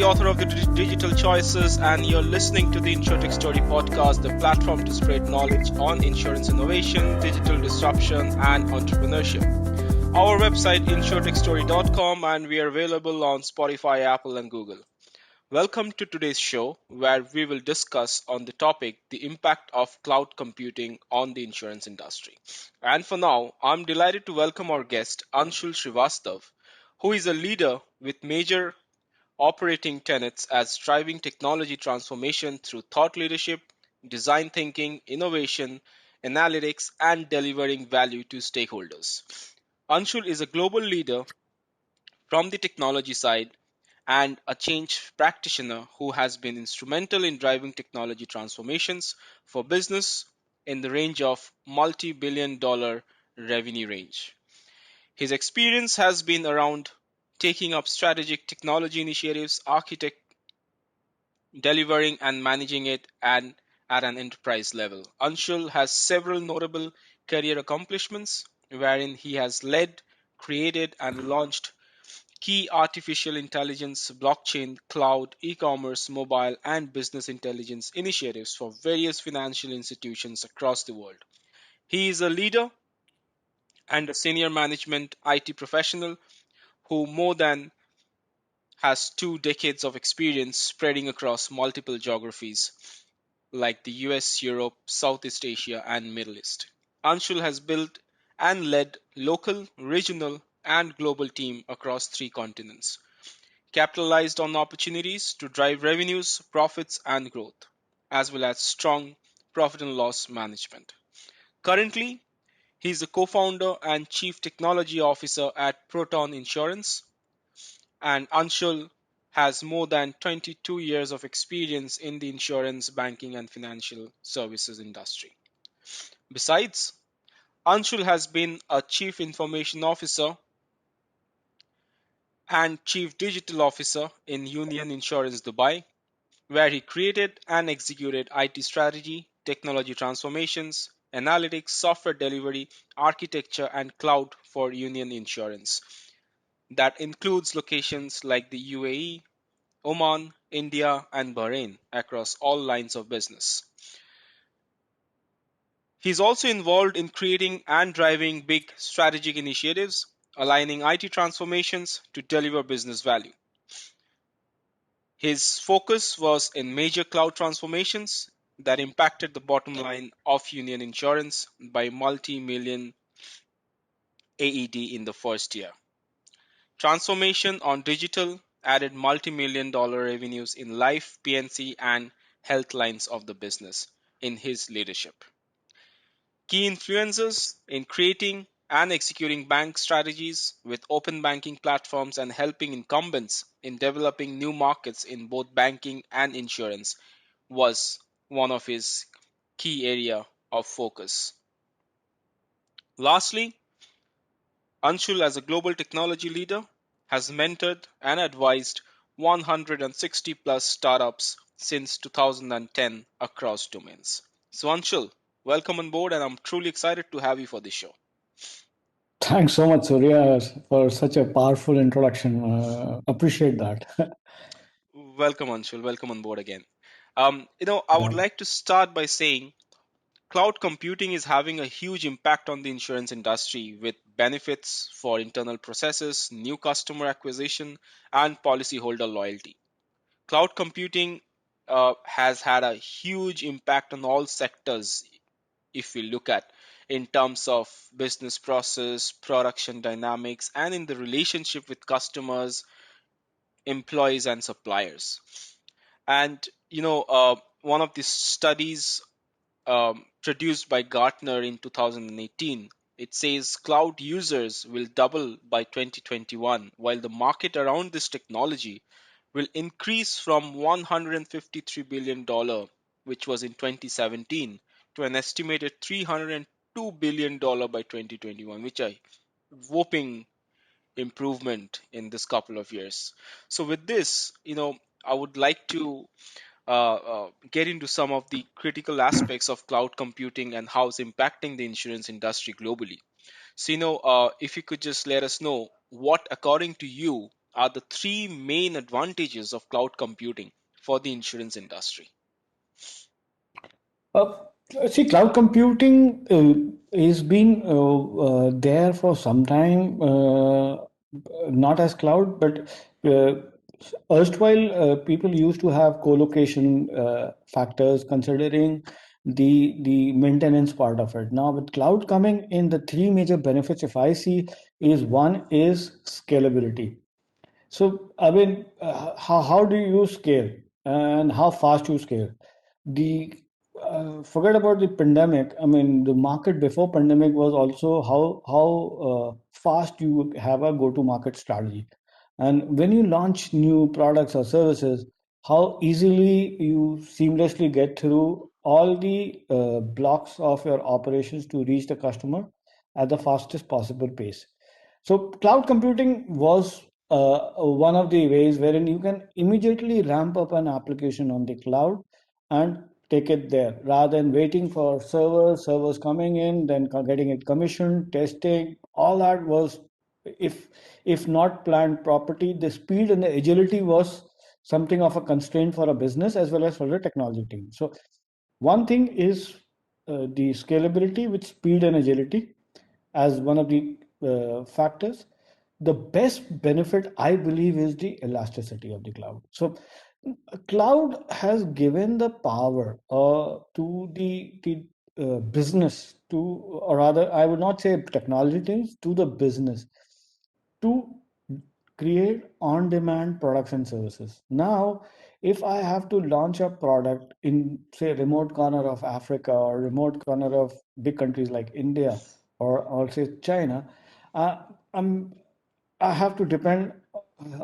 the author of the Digital Choices, and you're listening to the InsurTech Story podcast, the platform to spread knowledge on insurance innovation, digital disruption, and entrepreneurship. Our website, insurtechstory.com, and we are available on Spotify, Apple, and Google. Welcome to today's show, where we will discuss on the topic the impact of cloud computing on the insurance industry. And for now, I'm delighted to welcome our guest, Anshul Srivastav, who is a leader with major operating tenets as driving technology transformation through thought leadership, design thinking, innovation, analytics, and delivering value to stakeholders. Anshul is a global leader from the technology side and a change practitioner who has been instrumental in driving technology transformations for business in the range of multi-billion-dollar revenue range. His experience has been around taking up strategic technology initiatives, architect delivering and managing it and at an enterprise level. Anshul has several notable career accomplishments wherein he has led, created, and launched key artificial intelligence, blockchain, cloud, e commerce, mobile, and business intelligence initiatives for various financial institutions across the world. He is a leader and a senior management IT professional who more than has 2 decades of experience spreading across multiple geographies like the US, Europe, Southeast Asia, and Middle East. Anshul has built and led local, regional, and global teams across 3 continents, capitalized on opportunities to drive revenues, profits, and growth, as well as strong profit and loss management. Currently, he is a co-founder and chief technology officer at Proton Insurance, and Anshul has more than 22 years of experience in the insurance, banking, and financial services industry. Besides, Anshul has been a chief information officer and chief digital officer in Union Insurance Dubai, where he created and executed IT strategy, technology transformations, analytics, software delivery, architecture, and cloud for Union Insurance. That includes locations like the UAE, Oman, India, and Bahrain across all lines of business. He's also involved in creating and driving big strategic initiatives, aligning IT transformations to deliver business value. His focus was in major cloud transformations that impacted the bottom line of Union Insurance by multi-million AED in the first year. Transformation on digital added multi-million dollar revenues in life, P&C, and health lines of the business in his leadership. Key influencers in creating and executing bank strategies with open banking platforms and helping incumbents in developing new markets in both banking and insurance was one of his key area of focus. Lastly, Anshul as a global technology leader has mentored and advised 160 plus startups since 2010 across domains. So Anshul, welcome on board and I'm truly excited to have you for this show. Thanks so much, Surya, for such a powerful introduction. Appreciate that. Welcome Anshul, welcome on board again. I would Yeah. like to start by saying cloud computing is having a huge impact on the insurance industry with benefits for internal processes, new customer acquisition, and policyholder loyalty. Cloud computing has had a huge impact on all sectors if we look at in terms of business process, production dynamics, and in the relationship with customers, employees, and suppliers. And one of the studies produced by Gartner in 2018. It says cloud users will double by 2021, while the market around this technology will increase from $153 billion, which was in 2017, to an estimated $302 billion by 2021, which a whopping improvement in this couple of years. So with this, I would like to get into some of the critical aspects of cloud computing and how it's impacting the insurance industry globally. So, if you could just let us know what, according to you, are the three main advantages of cloud computing for the insurance industry? Uh, See, cloud computing is been there for some time, not as cloud, but uh, erstwhile people used to have co-location factors considering the maintenance part of it. Now, with cloud coming in, the three major benefits, if I see, is one is scalability. So, I mean, how do you scale and how fast you scale? The Forget about the pandemic. I mean, the market before pandemic was also how fast you have a go-to-market strategy, and when you launch new products or services, how easily you seamlessly get through all the blocks of your operations to reach the customer at the fastest possible pace. So cloud computing was one of the ways wherein you can immediately ramp up an application on the cloud and take it there rather than waiting for servers coming in, then getting it commissioned, testing. All that was, if if not planned properly, the speed and the agility was something of a constraint for a business as well as for the technology team. So one thing is the scalability with speed and agility as one of the factors. The best benefit, I believe, is the elasticity of the cloud. So, cloud has given the power to the business, to, or rather, I would not say technology teams, to the business to create on-demand products and services. Now, if I have to launch a product in, say, remote corner of Africa or remote corner of big countries like India or say China, uh, I'm I have to depend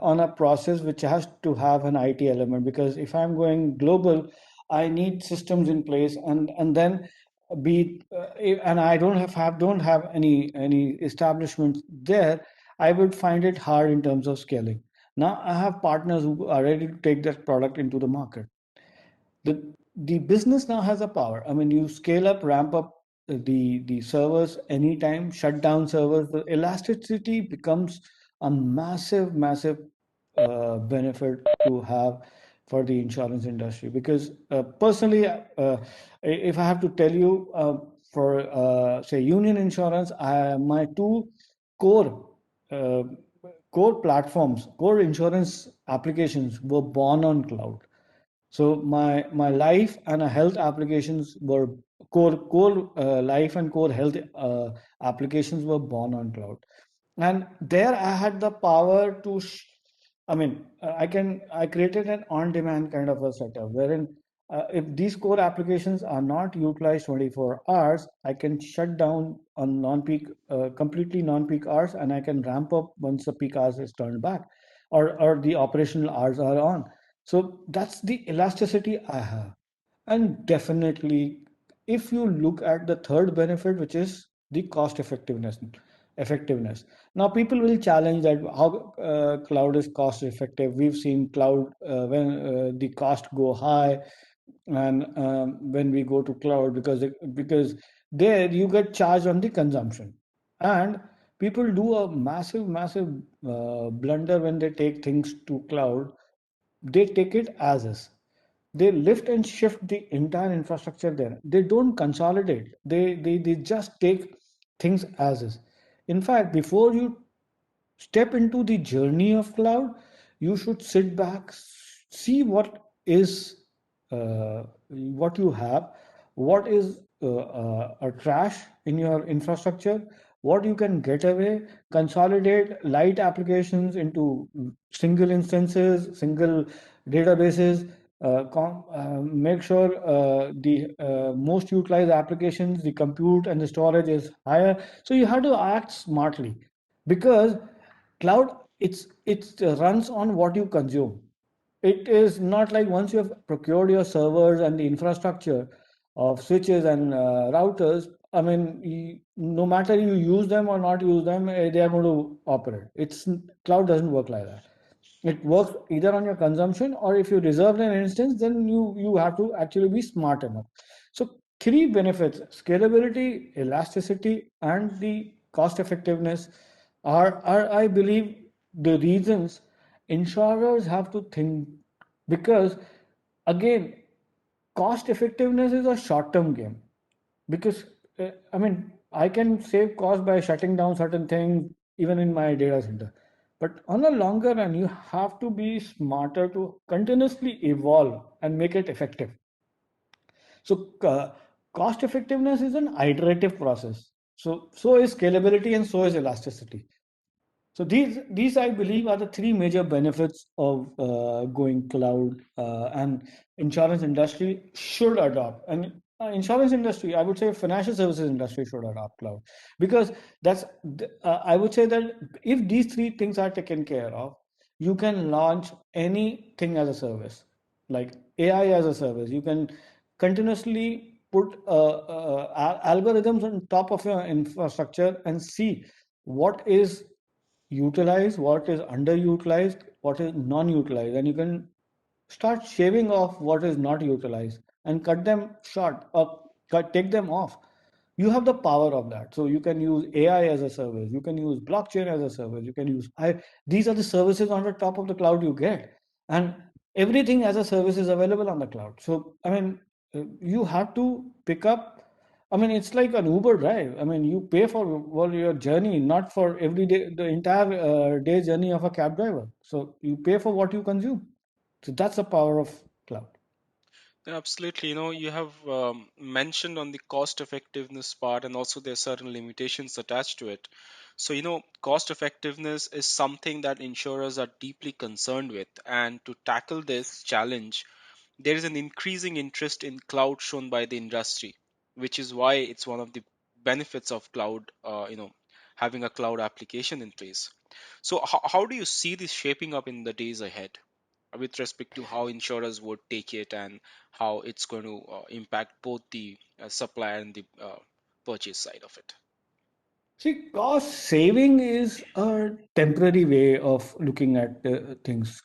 on a process which has to have an IT element, because if I'm going global, I need systems in place, and then and I don't have any establishments there. I would find it hard in terms of scaling. Now I have partners who are ready to take that product into the market. The business now has a power. I mean, you scale up, ramp up the servers anytime, shut down servers. The elasticity becomes a massive benefit to have for the insurance industry. Because personally, if I have to tell you, for say Union Insurance, my two core uh, core platforms, core insurance applications were born on cloud. So my life and health applications were core life and core health applications were born on cloud, and there I had the power to. I mean, I created an on-demand kind of a setup wherein if these core applications are not utilized 24 hours, I can shut down on non-peak, completely non-peak hours, and I can ramp up once the peak hours is turned back, or the operational hours are on. So that's the elasticity I have. And definitely, if you look at the third benefit, which is the cost effectiveness. Now, people will challenge that how cloud is cost effective. We've seen cloud when the cost go high, and when we go to cloud, because there you get charged on the consumption, and people do a massive blunder when they take things to cloud. They take it as is. They lift and shift the entire infrastructure there. They don't consolidate. They just take things as is. In fact, before you step into the journey of cloud, you should sit back, see what you have, what is a trash in your infrastructure, what you can get away, consolidate light applications into single instances, single databases, make sure the most utilized applications, the compute and the storage is higher. So you have to act smartly, because cloud, it runs on what you consume. It is not like once you have procured your servers and the infrastructure of switches and routers. I mean, no matter you use them or not use them, they are going to operate. It's Cloud doesn't work like that. It works either on your consumption, or if you reserve an instance, then you have to actually be smart enough. So three benefits: scalability, elasticity, and the cost effectiveness are I believe the reasons insurers have to think, because again, cost effectiveness is a short term game. Because I mean, I can save cost by shutting down certain things even in my data center, but on the longer run you have to be smarter to continuously evolve and make it effective. So cost effectiveness is an iterative process. So is scalability and so is elasticity. So these I believe are the three major benefits of going cloud, and insurance industry should adopt. And insurance industry, I would say, financial services industry should adopt cloud, because I would say that if these three things are taken care of, you can launch anything as a service, like AI as a service. You can continuously put algorithms on top of your infrastructure and see what is utilized, what is underutilized, what is non-utilized, and you can start shaving off what is not utilized and cut them short or take them off. You have the power of that. So you can use AI as a service, you can use blockchain as a service, you can use these are the services on the top of the cloud you get, and everything as a service is available on the cloud. So I mean, you have to pick up. I mean, it's like an Uber drive. I mean, you pay for your journey, not for every day, the entire day journey of a cab driver. So you pay for what you consume. So that's the power of cloud. Absolutely. You have mentioned on the cost effectiveness part, and also there are certain limitations attached to it. So, cost effectiveness is something that insurers are deeply concerned with. And to tackle this challenge, there is an increasing interest in cloud shown by the industry, which is why it's one of the benefits of cloud, having a cloud application in place. So, how do you see this shaping up in the days ahead, with respect to how insurers would take it and how it's going to impact both the supply and the purchase side of it? See, cost saving is a temporary way of looking at things.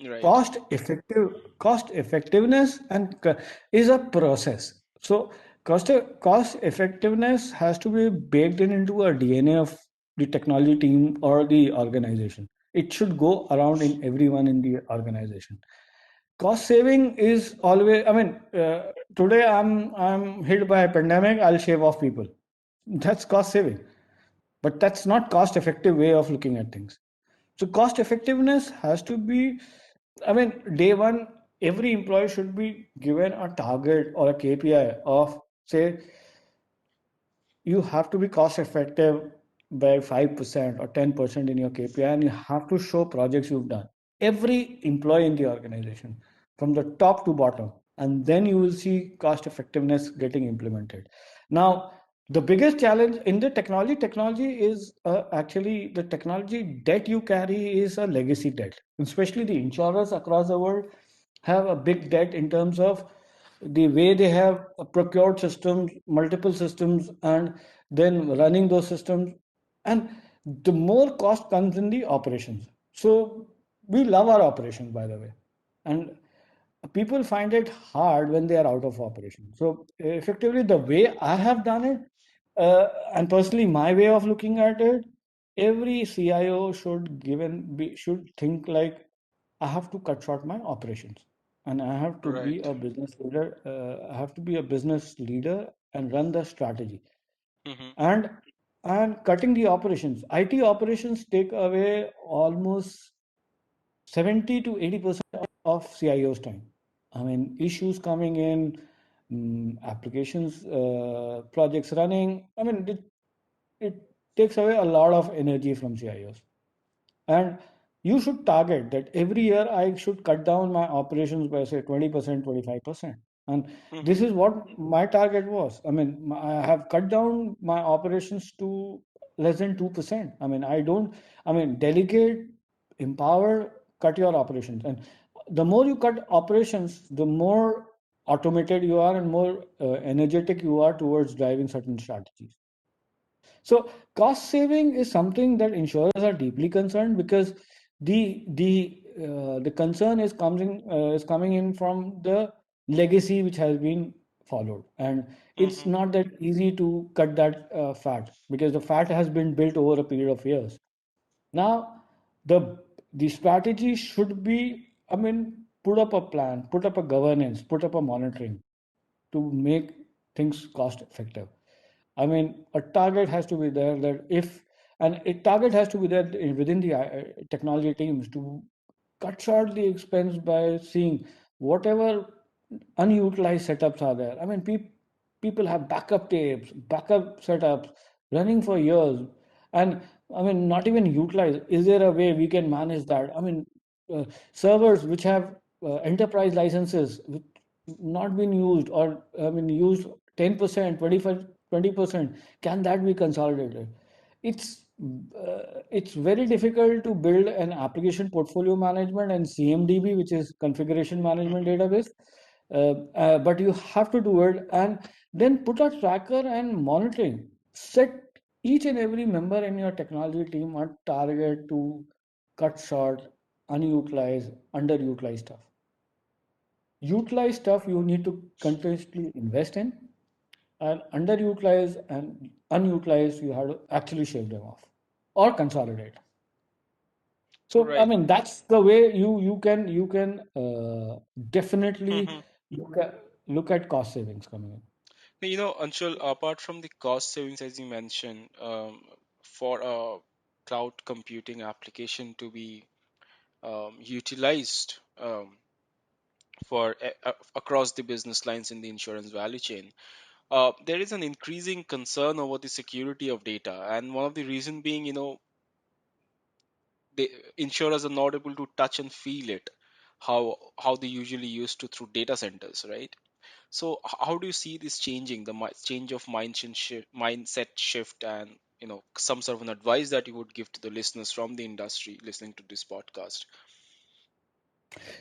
Right. Cost effectiveness is a process. So cost effectiveness has to be baked into a DNA of the technology team or the organization. It should go around in everyone in the organization. Cost saving is always, I mean, today I'm hit by a pandemic, I'll shave off people. That's cost saving, but that's not cost effective way of looking at things. So cost effectiveness has to be, I mean, day one, every employee should be given a target or a KPI of, say, you have to be cost effective by 5% or 10% in your KPI, and you have to show projects you've done. Every employee in the organization, from the top to bottom, and then you will see cost effectiveness getting implemented. Now, the biggest challenge in the technology is actually the technology debt you carry is a legacy debt. Especially the insurers across the world have a big debt in terms of the way they have procured systems, multiple systems, and then running those systems. And the more cost comes in the operations. So we love our operations, by the way. And people find it hard when they are out of operation. So effectively, the way I have done it, and personally my way of looking at it, every CIO should think like, I have to cut short my operations, and I have to be Right. a business leader. I have to be a business leader and run the strategy. Hmm. And cutting the operations. IT operations take away almost 70 to 80% of CIO's time. I mean, issues coming in, applications, projects running. I mean, it takes away a lot of energy from CIOs. And you should target that every year I should cut down my operations by, say, 20%, 25%. And Hmm. this is what my target was. I mean, I have cut down my operations to less than 2%. I mean, delegate, empower, cut your operations. And the more you cut operations, the more automated you are and more energetic you are towards driving certain strategies. So cost saving is something that insurers are deeply concerned, because the concern is coming in from the legacy which has been followed, and it's Hmm. not that easy to cut that fat, because the fat has been built over a period of years. Now, the the strategy should be, I mean, put up a plan, put up a governance, put up a monitoring to make things cost effective. I mean, a target has to be there that if, and a target has to be there within the technology teams to cut short the expense by seeing whatever unutilized setups are there. I mean, people have backup tapes, backup setups running for years, and I mean, not even utilized. Is there a way we can manage that? I mean, servers which have enterprise licenses which not been used, or I mean, used 10%, 25, 20%, can that be consolidated? It's very difficult to build an application portfolio management and CMDB, which is configuration management Mhm. database. But you have to do it, and then put a tracker and monitoring. Set each and every member in your technology team a target to cut short, unutilized, underutilized stuff. Utilized stuff you need to continuously invest in, and underutilized and unutilized you have to actually shave them off or consolidate. So I Right. mean that's the way you can definitely Mhm. look at cost savings coming in. Anshul, apart from the cost savings, as you mentioned, for a cloud computing application to be utilized for across the business lines in the insurance value chain, there is an increasing concern over the security of data, and one of the reason being, the insurers are not able to touch and feel it, how they usually used to through data centers, right? So how do you see this changing, the change of mindset shift, and some sort of an advice that you would give to the listeners from the industry listening to this podcast?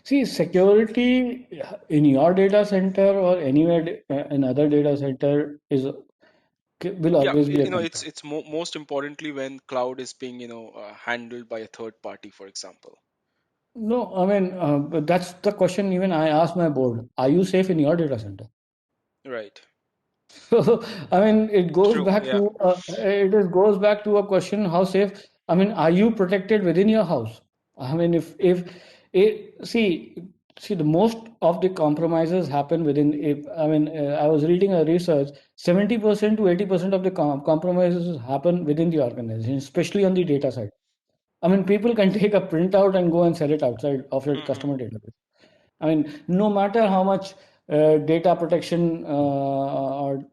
See, security in your data center or anywhere in other data center is will Yeah, always be a it's concern. most importantly when cloud is being handled by a third party, for example. No, I mean but that's the question even I asked my board. Are you safe in your data center? Right. So, I mean, True. Yeah. it goes back to a question: how safe? I mean, are you protected within your house? I mean, if it, see, the most of the compromises happen within. If I mean, I was reading a research: 70% to 80% of the compromises happen within the organization, especially on the data side. I mean, people can take a printout and go and sell it outside of your Hmm. customer database. I mean, no matter how much data protection or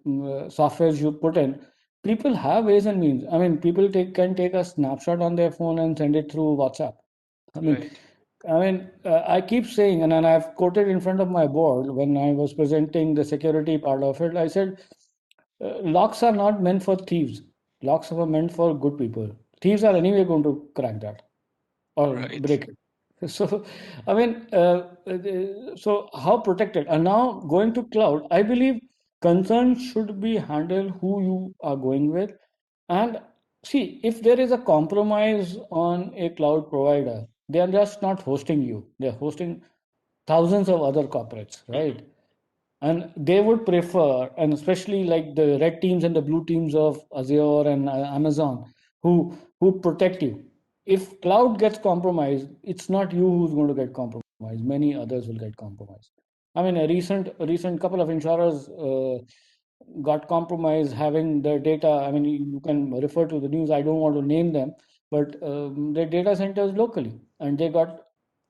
softwares you put in, people have ways and means. I mean, people can take a snapshot on their phone and send it through WhatsApp. I mean, Right. I keep saying, and I've quoted in front of my board when I was presenting the security part of it. I said, locks are not meant for thieves. Locks are meant for good people. Thieves are anyway going to crack that or Right. break it. So, I mean, so how protected? And now going to cloud, I believe concerns should be handled who you are going with. And see, if there is a compromise on a cloud provider, they are just not hosting you, they're hosting thousands of other corporates, Hmm. right? And they would prefer, and especially like the red teams and the blue teams of Azure and Amazon, who protect you. If cloud gets compromised, it's not you who's going to get compromised, many others will get compromised. I mean, a recent couple of insurers got compromised having their data. I mean, you can refer to the news, I don't want to name them, but their data centers locally, and they got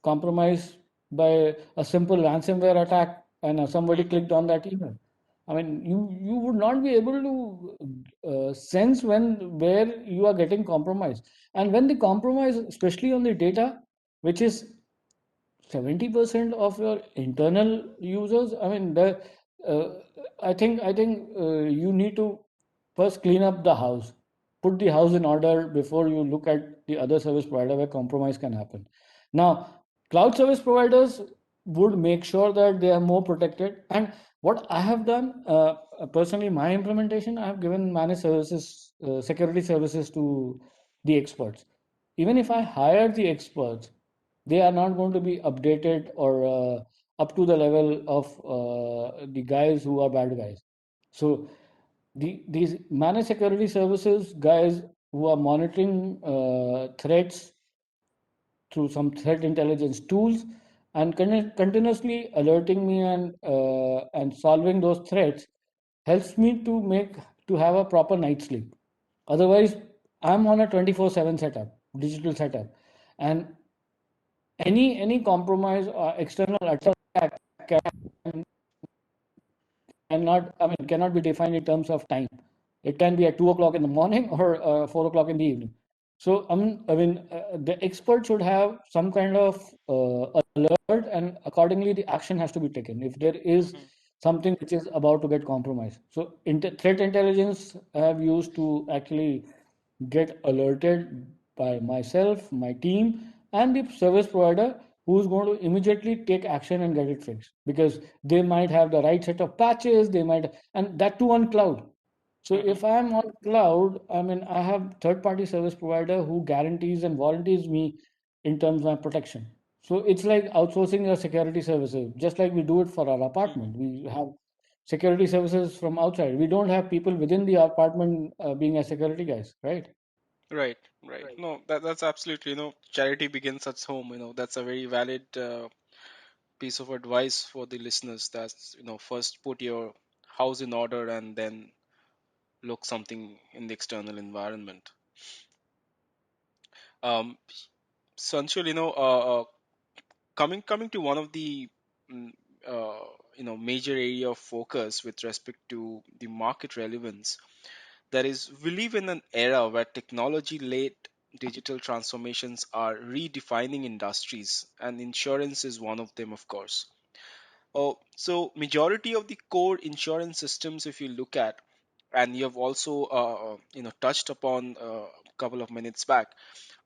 compromised by a simple ransomware attack, and somebody Hmm. clicked on that email. I mean, you would not be able to sense where you are getting compromised, and when the compromise, especially on the data, which is 70% of your internal users. I mean, uh, I think you need to first clean up the house, put the house in order before you look at the other service provider where compromise can happen. Now, cloud service providers would make sure that they are more protected. And what I have done, personally, my implementation, I have given managed services, security services to the experts. Even if I hire the experts, they are not going to be updated or up to the level of the guys who are bad guys. So these managed security services guys who are monitoring threats through some threat intelligence tools, and continuously alerting me and solving those threats helps me to have a proper night's sleep. Otherwise, I'm on a 24/7 setup, digital setup, and any compromise or external attack can cannot be defined in terms of time. It can be at 2 o'clock in the morning or 4 o'clock in the evening. So the expert should have some kind of alert, and accordingly the action has to be taken if there is Mhm. something which is about to get compromised. So threat intelligence I have used to actually get alerted by myself, my team, and the service provider, who's going to immediately take action and get it fixed, because they might have the right set of patches, they might, and that too on cloud. So Mhm. if I'm on cloud, I have third-party service provider who guarantees and warranties me in terms of my protection. So it's like outsourcing your security services, just like we do it for our Mhm. apartment. We have security services from outside. We don't have people within the apartment being as security guys, right? Right, right. No, that's absolutely, charity begins at home. That's a very valid piece of advice for the listeners. That's, first put your house in order and then look something in the external environment. Um, so Anshul, coming to one of the mm, uh, major area of focus with respect to the market relevance, that is, we live in an era where technology led digital transformations are redefining industries, and insurance is one of them, of course. Oh, so majority of the core insurance systems, if you look at, and you have also touched upon a couple of minutes back,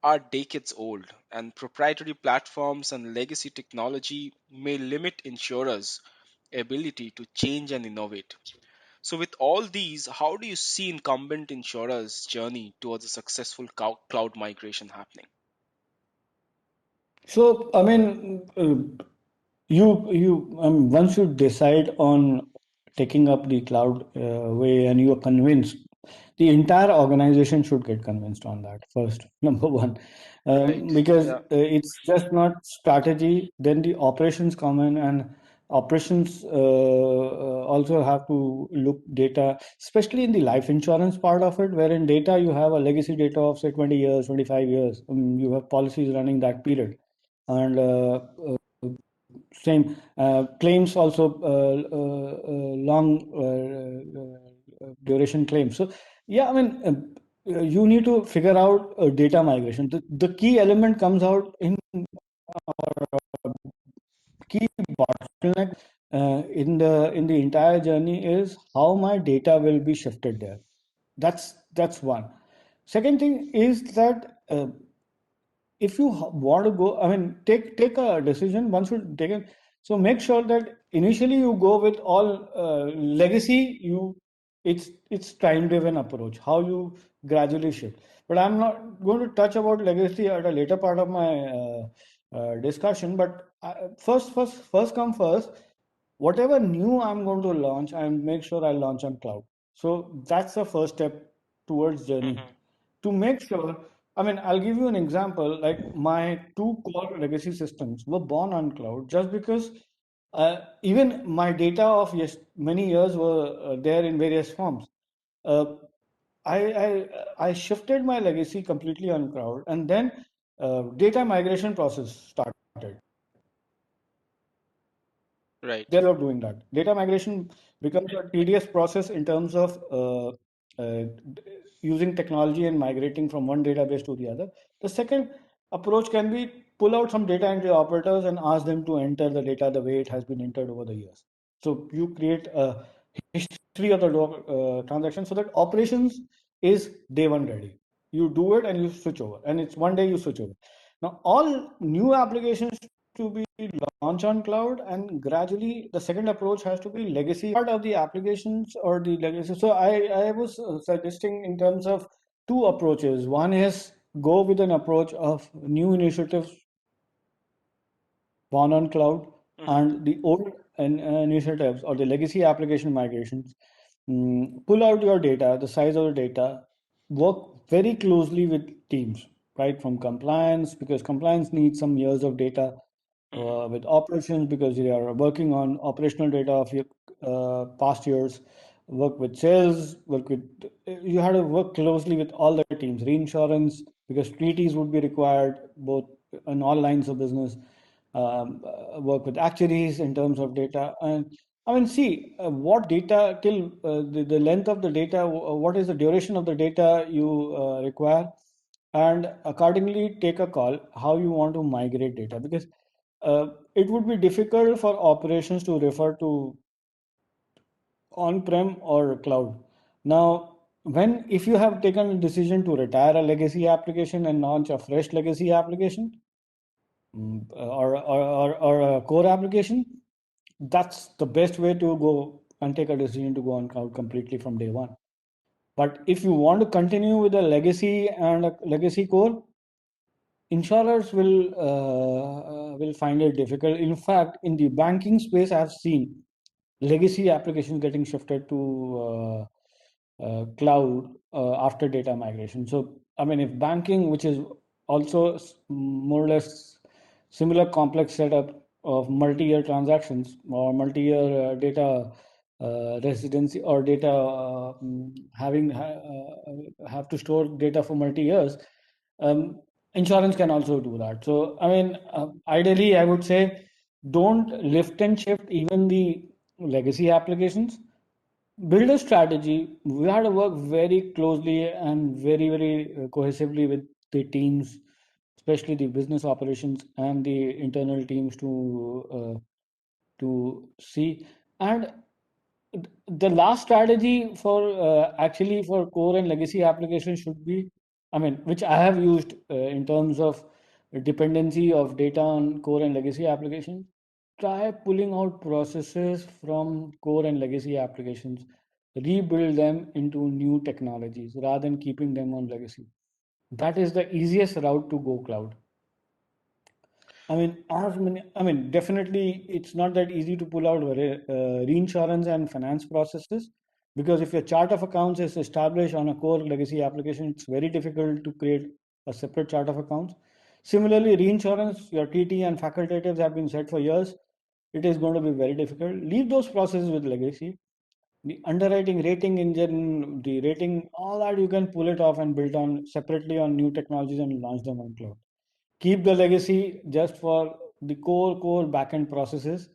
are decades old, and proprietary platforms and legacy technology may limit insurers' ability to change and innovate. So, with all these, how do you see incumbent insurers' journey towards a successful cloud migration happening? So, once you decide on taking up the cloud way and you are convinced, the entire organization should get convinced on that first, number one. Right. Because Yeah. it's just not strategy, then the operations come in, and operations also have to look data, especially in the life insurance part of it, where in data you have a legacy data of say 20 years, 25 years. You have policies running that period, and same claims also, long duration claims. So yeah, you need to figure out data migration. The key element comes out in key bottleneck in the entire journey is how my data will be shifted there. That's one. Second thing is that if you want to go, take a decision once you take it. So make sure that initially you go with all legacy. It's time driven approach. How you gradually shift. But I'm not going to touch about legacy at a later part of my discussion. But first come first. Whatever new I'm going to launch, I make sure I launch on cloud. So that's the first step towards journey. Hmm. To make sure, I'll give you an example. Like my two core legacy systems were born on cloud just because even my data of many years were there in various forms. Uh, I shifted my legacy completely on cloud, and then data migration process started. Right. They're not doing that. Data migration becomes a tedious process in terms of using technology and migrating from one database to the other. The second approach can be pull out some data entry operators and ask them to enter the data the way it has been entered over the years. So you create a history of the transaction so that operations is day one ready. You do it and you switch over, and it's one day you switch over. Now, all new applications to be launched on cloud, and gradually the second approach has to be legacy part of the applications or the legacy. So I was suggesting in terms of two approaches. One is go with an approach of new initiatives born on cloud, Hmm. and the old initiatives or the legacy application migrations. Pull out your data, the size of the data, work very closely with teams. right? From compliance, because compliance needs some years of data, Mhm. with operations, because you are working on operational data of your past years, work with sales, work with, you have to work closely with all the teams, reinsurance, because treaties would be required both in all lines of business, work with actuaries in terms of data. And I mean, see, what data till the length of the data, what is the duration of the data you require, and accordingly take a call how you want to migrate data, because it would be difficult for operations to refer to on-prem or cloud. Now, when if you have taken a decision to retire a legacy application and launch a fresh legacy application, or a core application, that's the best way to go and take a decision to go on cloud completely from day one. But if you want to continue with a legacy and a legacy core, insurers will find it difficult. In fact, in the banking space, I've seen legacy applications getting shifted to cloud after data migration. So, I mean, if banking, which is also more or less similar complex setup of multi-year transactions or multi-year data residency or data have to store data for multi-years, insurance can also do that. So, I mean, ideally, I would say don't lift and shift even the legacy applications. Build a strategy. We had to work very closely and very cohesively with the teams, especially the business operations and the internal teams to see. And the last strategy for actually for core and legacy applications should be, I mean, which I have used in terms of dependency of data on core and legacy applications. Try pulling out processes from core and legacy applications, rebuild them into new technologies rather than keeping them on legacy. That is the easiest route to go cloud. I mean, definitely, it's not that easy to pull out reinsurance and finance processes, because if your chart of accounts is established on a core legacy application, it's very difficult to create a separate chart of accounts. Similarly, reinsurance, your TT and facultatives have been set for years. It is going to be very difficult. Leave those processes with legacy. The underwriting, rating engine, the rating, all that you can pull it off and build on separately on new technologies and launch them on cloud. Keep the legacy just for the core backend processes,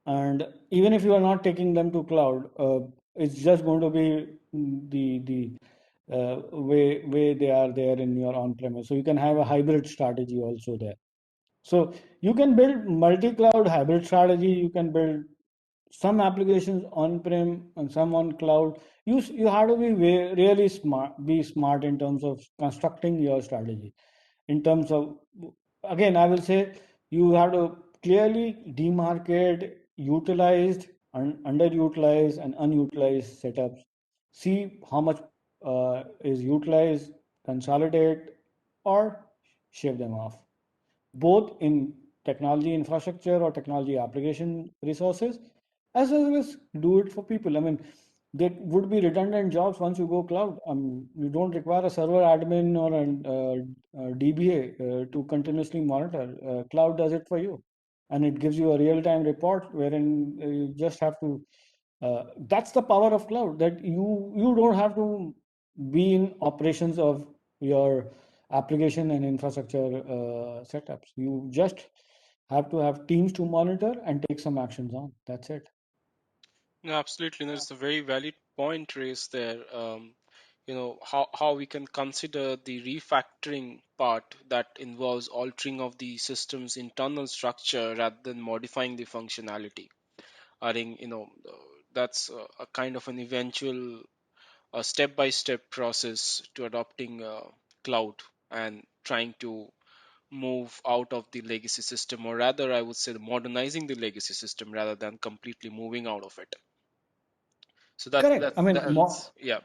and even if you are not taking them to cloud, it's just going to be the way they are there in your on premise. So you can have a hybrid strategy also there. So you can build multi-cloud hybrid strategy. You can build some applications on-prem and some on cloud. You have to be really smart, be smart in terms of constructing your strategy. In terms of, again, I will say you have to clearly demarcate utilized, underutilized, and unutilized setups. See how much is utilized, consolidate, or shave them off, both in technology infrastructure or technology application resources, as well as do it for people. I mean, there would be redundant jobs once you go cloud. You don't require a server admin or a DBA to continuously monitor. Cloud does it for you, and it gives you a real-time report wherein you just have to. That's the power of cloud. That you don't have to be in operations of your application and infrastructure setups. You just have to have teams to monitor and take some actions on. That's it. No, absolutely. That's a very valid point raised there. How we can consider the refactoring part that involves altering of the system's internal structure rather than modifying the functionality. I think that's a kind of an eventual step-by-step process to adopting cloud and trying to move out of the legacy system, or rather I would say modernizing the legacy system rather than completely moving out of it. So Correct. I mean, that's yeah.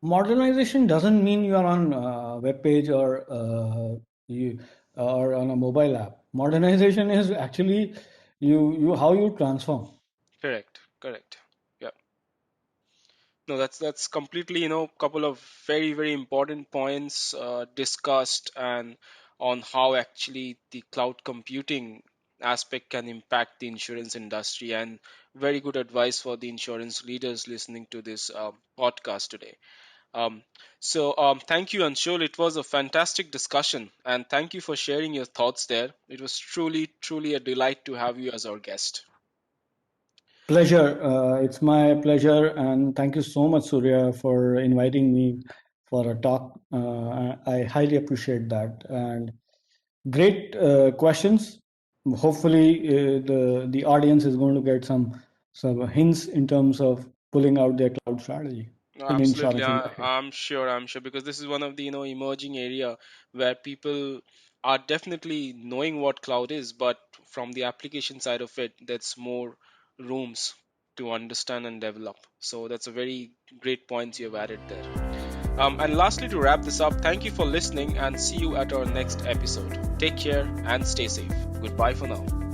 modernization doesn't mean you are on a web page or you or on a mobile app. Modernization is actually you how you transform. Correct. Yeah. No, that's completely, couple of very, very important points discussed, and on how actually the cloud computing aspect can impact the insurance industry, and very good advice for the insurance leaders listening to this podcast today. Um, thank you, Anshul. It was a fantastic discussion, and thank you for sharing your thoughts there. It was truly, truly a delight to have you as our guest. Pleasure. It's my pleasure, and thank you so much, Surya, for inviting me for a talk. I highly appreciate that, and great questions. Hopefully, the audience is going to get some hints in terms of pulling out their cloud strategy No, in absolutely, insurance industry. I'm sure, because this is one of the emerging area where people are definitely knowing what cloud is, but from the application side of it, there's more rooms to understand and develop. So that's a very great points you have added there. And lastly, to wrap this up, thank you for listening, and see you at our next episode. Take care and stay safe. Goodbye for now.